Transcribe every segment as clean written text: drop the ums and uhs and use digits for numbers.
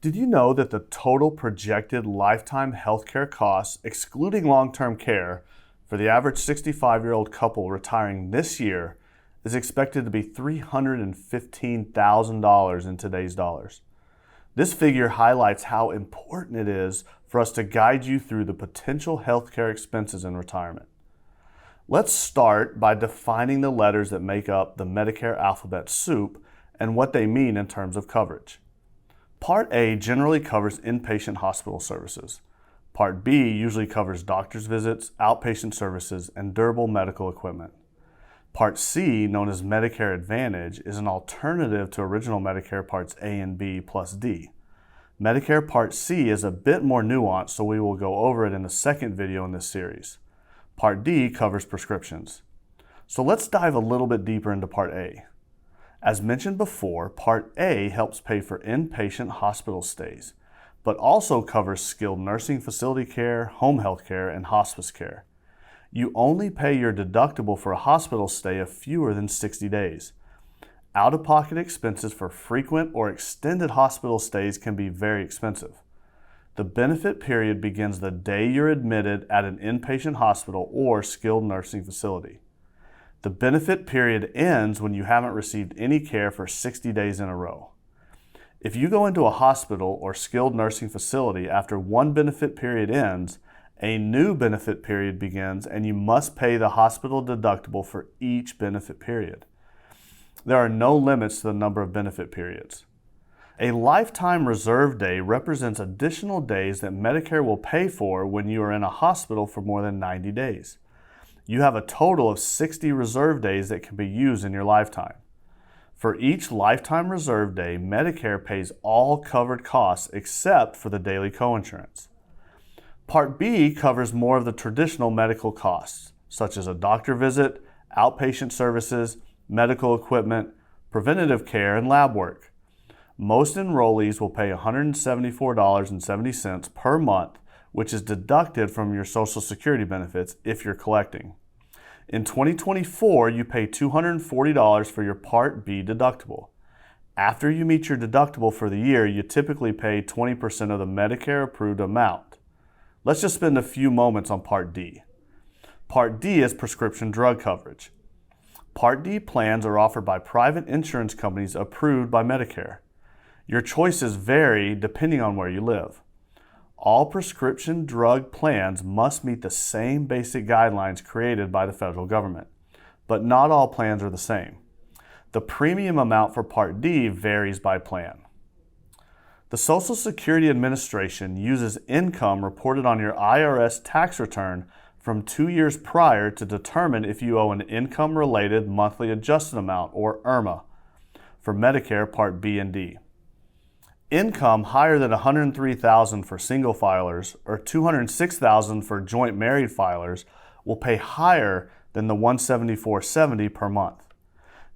Did you know that the total projected lifetime healthcare costs, excluding long-term care, for the average 65-year-old couple retiring this year is expected to be $315,000 in today's dollars? This figure highlights how important it is for us to guide you through the potential healthcare expenses in retirement. Let's start by defining the letters that make up the Medicare alphabet soup and what they mean in terms of coverage. Part A generally covers inpatient hospital services. Part B usually covers doctor's visits, outpatient services, and durable medical equipment. Part C, known as Medicare Advantage, is an alternative to original Medicare Parts A and B plus D. Medicare Part C is a bit more nuanced, so we will go over it in the second video in this series. Part D covers prescriptions. So let's dive a little bit deeper into Part A. As mentioned before, Part A helps pay for inpatient hospital stays, but also covers skilled nursing facility care, home health care, and hospice care. You only pay your deductible for a hospital stay of fewer than 60 days. Out-of-pocket expenses for frequent or extended hospital stays can be very expensive. The benefit period begins the day you're admitted at an inpatient hospital or skilled nursing facility. The benefit period ends when you haven't received any care for 60 days in a row. If you go into a hospital or skilled nursing facility after one benefit period ends, a new benefit period begins and you must pay the hospital deductible for each benefit period. There are no limits to the number of benefit periods. A lifetime reserve day represents additional days that Medicare will pay for when you are in a hospital for more than 90 days. You have a total of 60 reserve days that can be used in your lifetime. For each lifetime reserve day, Medicare pays all covered costs except for the daily coinsurance. Part B covers more of the traditional medical costs, such as a doctor visit, outpatient services, medical equipment, preventative care, and lab work. Most enrollees will pay $174.70 per month, which is deducted from your Social Security benefits if you're collecting. In 2024, you pay $240 for your Part B deductible. After you meet your deductible for the year, you typically pay 20% of the Medicare-approved amount. Let's just spend a few moments on Part D. Part D is prescription drug coverage. Part D plans are offered by private insurance companies approved by Medicare. Your choices vary depending on where you live. All prescription drug plans must meet the same basic guidelines created by the federal government, but not all plans are the same. The premium amount for Part D varies by plan. The Social Security Administration uses income reported on your IRS tax return from 2 years prior to determine if you owe an income-related monthly adjusted amount, or IRMAA, for Medicare Part B and D. Income higher than $103,000 for single filers or $206,000 for joint married filers will pay higher than the $174.70 per month.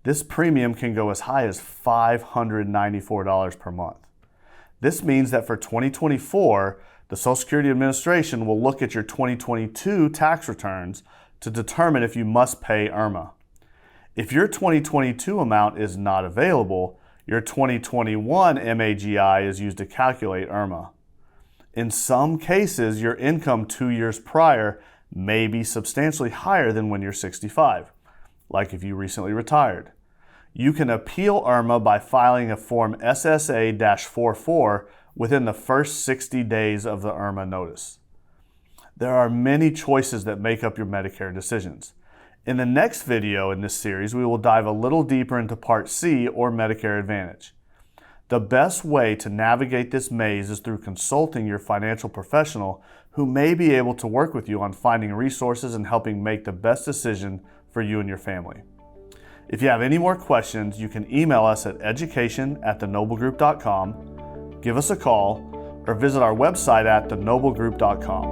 This premium can go as high as $594 per month. This means that for 2024, the Social Security Administration will look at your 2022 tax returns to determine if you must pay IRMAA. If your 2022 amount is not available, your 2021 MAGI is used to calculate IRMAA. In some cases, your income 2 years prior may be substantially higher than when you're 65, like if you recently retired. You can appeal IRMAA by filing a Form SSA-44 within the first 60 days of the IRMAA notice. There are many choices that make up your Medicare decisions. In the next video in this series, we will dive a little deeper into Part C, or Medicare Advantage. The best way to navigate this maze is through consulting your financial professional who may be able to work with you on finding resources and helping make the best decision for you and your family. If you have any more questions, you can email us at education@thenoblegroup.com, give us a call, or visit our website at thenoblegroup.com.